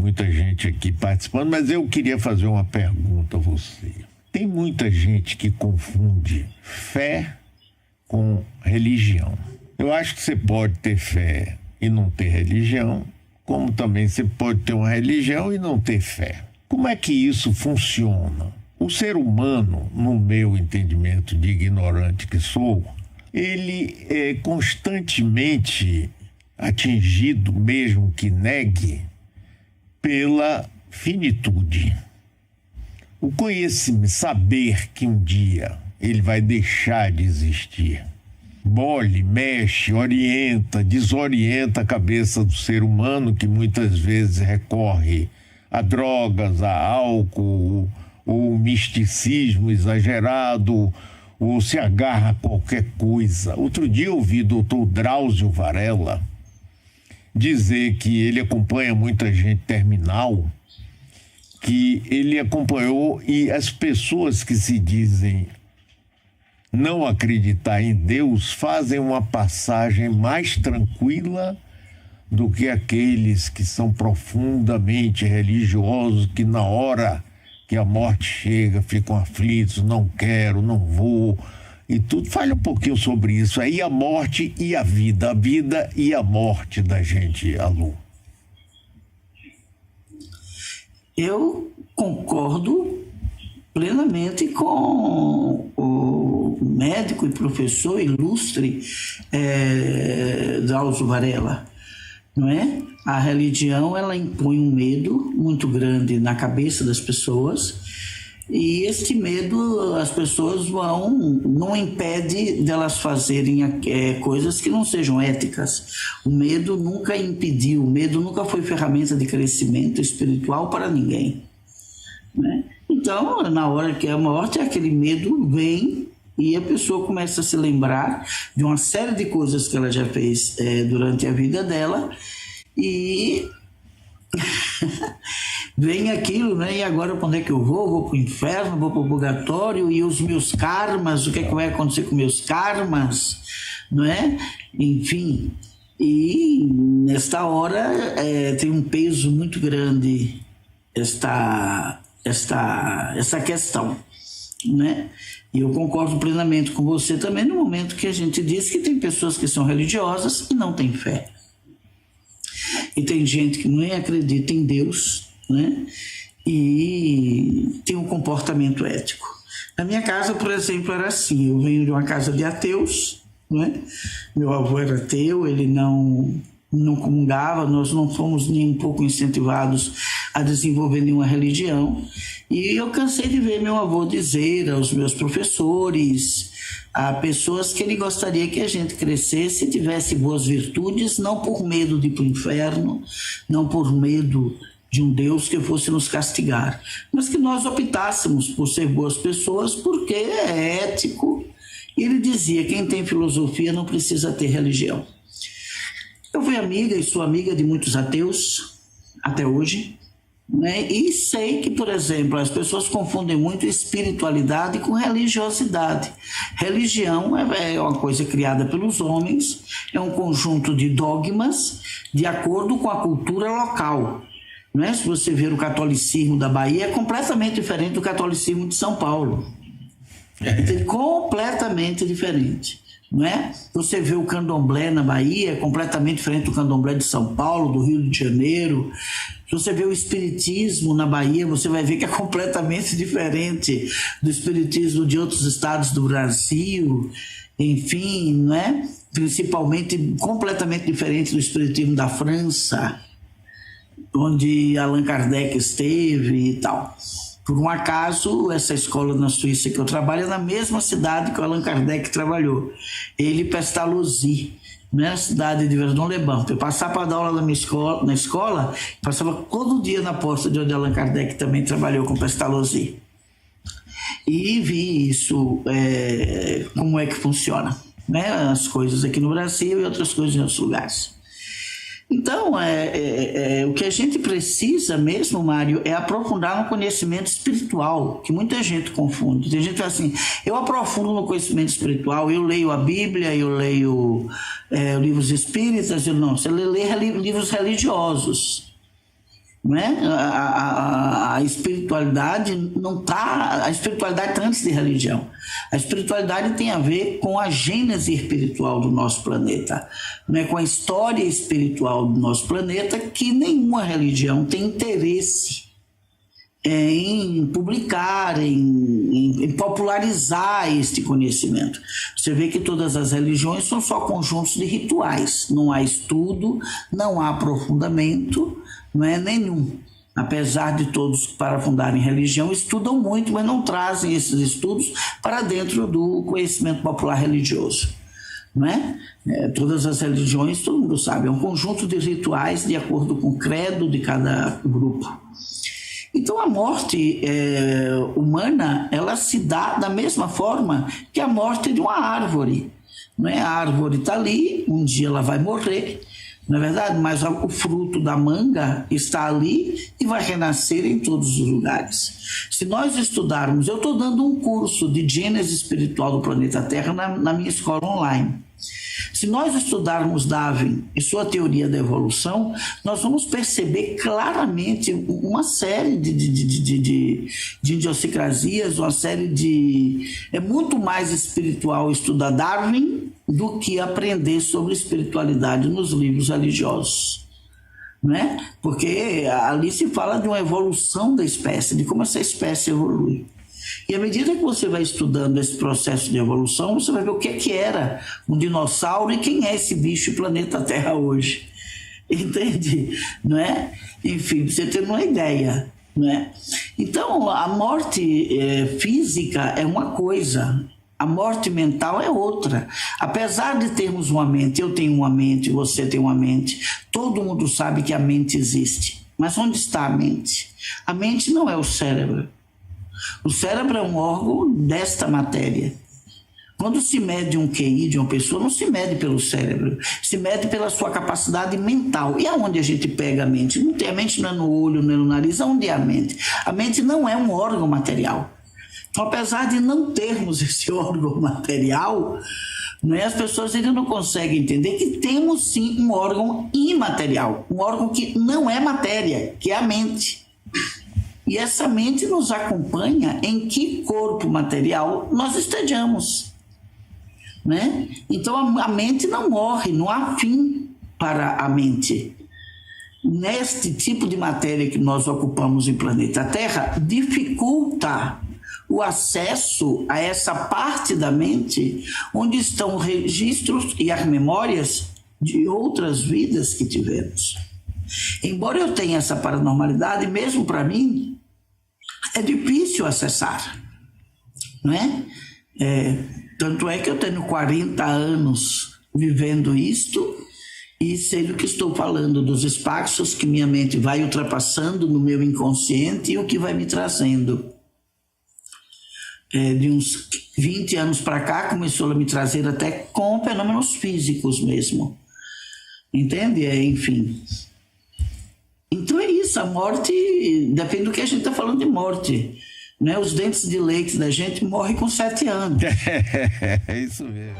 muita gente aqui participando, mas eu queria fazer uma pergunta a você. Tem muita gente que confunde fé com religião. Eu acho que você pode ter fé e não ter religião, como também você pode ter uma religião e não ter fé. Como é que isso funciona? O ser humano, no meu entendimento de ignorante que sou, ele é constantemente atingido, mesmo que negue, pela finitude. O conhecimento, saber que um dia ele vai deixar de existir, mole, mexe, orienta, desorienta a cabeça do ser humano, que muitas vezes recorre a drogas, a álcool, ou misticismo exagerado, ou se agarra a qualquer coisa. Outro dia eu ouvi o Dr. Drauzio Varela dizer que ele acompanha muita gente terminal, que ele acompanhou, e as pessoas que se dizem não acreditar em Deus fazem uma passagem mais tranquila do que aqueles que são profundamente religiosos, que na hora que a morte chega ficam aflitos, não quero, não vou, e tudo. Fale um pouquinho sobre isso aí, a morte e a vida e a morte da gente, Alu. Eu concordo plenamente com o médico e professor ilustre Drauzio Varela, não é? A religião, ela impõe um medo muito grande na cabeça das pessoas, e este medo as pessoas não impede delas fazerem coisas que não sejam éticas. O medo nunca impediu, o medo nunca foi ferramenta de crescimento espiritual para ninguém, né? Então, na hora que é a morte, aquele medo vem e a pessoa começa a se lembrar de uma série de coisas que ela já fez durante a vida dela, e vem aquilo, né? E agora para onde é que eu vou? Vou para o inferno, vou para o purgatório, e os meus karmas, o que é que vai acontecer com meus karmas, não é? Enfim, e nesta hora tem um peso muito grande esta questão, né? E eu concordo plenamente com você também no momento que a gente diz que tem pessoas que são religiosas e não têm fé. E tem gente que nem acredita em Deus, né? E tem um comportamento ético. Na minha casa, por exemplo, era assim. Eu venho de uma casa de ateus, né? Meu avô era ateu, ele não comungava, nós não fomos nem um pouco incentivados a desenvolver nenhuma religião. E eu cansei de ver meu avô dizer aos meus professores, a pessoas, que ele gostaria que a gente crescesse e tivesse boas virtudes, não por medo de ir para o inferno, não por medo de um Deus que fosse nos castigar, mas que nós optássemos por ser boas pessoas, porque é ético. E ele dizia: quem tem filosofia não precisa ter religião. Eu fui amiga e sou amiga de muitos ateus até hoje, né? E sei que, por exemplo, as pessoas confundem muito espiritualidade com religiosidade. Religião é uma coisa criada pelos homens, é um conjunto de dogmas de acordo com a cultura local, né? Se você ver o catolicismo da Bahia, é completamente diferente do catolicismo de São Paulo. É completamente diferente, não é? Você vê o candomblé na Bahia, é completamente diferente do candomblé de São Paulo, do Rio de Janeiro. Se você vê o espiritismo na Bahia, você vai ver que é completamente diferente do espiritismo de outros estados do Brasil, enfim, não é? Principalmente completamente diferente do espiritismo da França, onde Allan Kardec esteve e tal. Por um acaso, essa escola na Suíça que eu trabalho é na mesma cidade que o Allan Kardec trabalhou. Ele e Pestalozzi, na cidade de Verdun-les-Bains. Eu passava para dar aula na escola, passava todo dia na porta de onde Allan Kardec também trabalhou com Pestalozzi. E vi isso, como é que funciona, né? As coisas aqui no Brasil e outras coisas em outros lugares. Então, o que a gente precisa mesmo, Mário, é aprofundar no conhecimento espiritual, que muita gente confunde. Tem gente que fala assim: eu aprofundo no conhecimento espiritual, eu leio a Bíblia, eu leio livros espíritas. Não, você lê livros religiosos. não é? A espiritualidade não está... A espiritualidade está antes de religião. A espiritualidade tem a ver com a gênese espiritual do nosso planeta, não é? Com a história espiritual do nosso planeta, que nenhuma religião tem interesse em publicar, em popularizar este conhecimento. Você vê que todas as religiões são só conjuntos de rituais. Não há estudo, não há aprofundamento, não é nenhum. Apesar de todos, para fundarem religião, estudam muito, mas não trazem esses estudos para dentro do conhecimento popular religioso. Não é? Todas as religiões, todo mundo sabe, é um conjunto de rituais de acordo com o credo de cada grupo. Então a morte humana, ela se dá da mesma forma que a morte de uma árvore. Não é? A árvore está ali, um dia ela vai morrer, não é verdade? Mas o fruto da manga está ali e vai renascer em todos os lugares. Se nós estudarmos, eu estou dando um curso de gênese espiritual do planeta Terra na minha escola online. Se nós estudarmos Darwin e sua teoria da evolução, nós vamos perceber claramente uma série de idiosincrasias, uma série de... É muito mais espiritual estudar Darwin do que aprender sobre espiritualidade nos livros religiosos. Não é? Porque ali se fala de uma evolução da espécie, de como essa espécie evolui. E à medida que você vai estudando esse processo de evolução, você vai ver o que era um dinossauro e quem é esse bicho planeta Terra hoje. Entende? Não é? Enfim, você tem uma ideia. Não é? Então, a morte física é uma coisa, a morte mental é outra. Apesar de termos uma mente, eu tenho uma mente, você tem uma mente, todo mundo sabe que a mente existe. Mas onde está a mente? A mente não é o cérebro. O cérebro é um órgão desta matéria. Quando se mede um QI de uma pessoa, não se mede pelo cérebro, se mede pela sua capacidade mental. E aonde a gente pega a mente? Não tem, a mente não é no olho, não é no nariz, aonde é a mente? A mente não é um órgão material. Então, apesar de não termos esse órgão material, não é? As pessoas ainda não conseguem entender que temos sim um órgão imaterial, um órgão que não é matéria, que é a mente. E essa mente nos acompanha em que corpo material nós estejamos, né? Então a mente não morre, não há fim para a mente. Neste tipo de matéria que nós ocupamos em planeta Terra, dificulta o acesso a essa parte da mente onde estão registros e as memórias de outras vidas que tivemos. Embora eu tenha essa paranormalidade, mesmo para mim, é difícil acessar, não é? Tanto é que eu tenho 40 anos vivendo isto e sei do que estou falando, dos espaços que minha mente vai ultrapassando no meu inconsciente e o que vai me trazendo. De uns 20 anos para cá, começou a me trazer até com fenômenos físicos mesmo. Entende? Enfim... Então é isso, a morte, depende do que a gente está falando de morte. Né? Os dentes de leite da gente morrem com 7 anos. É isso mesmo.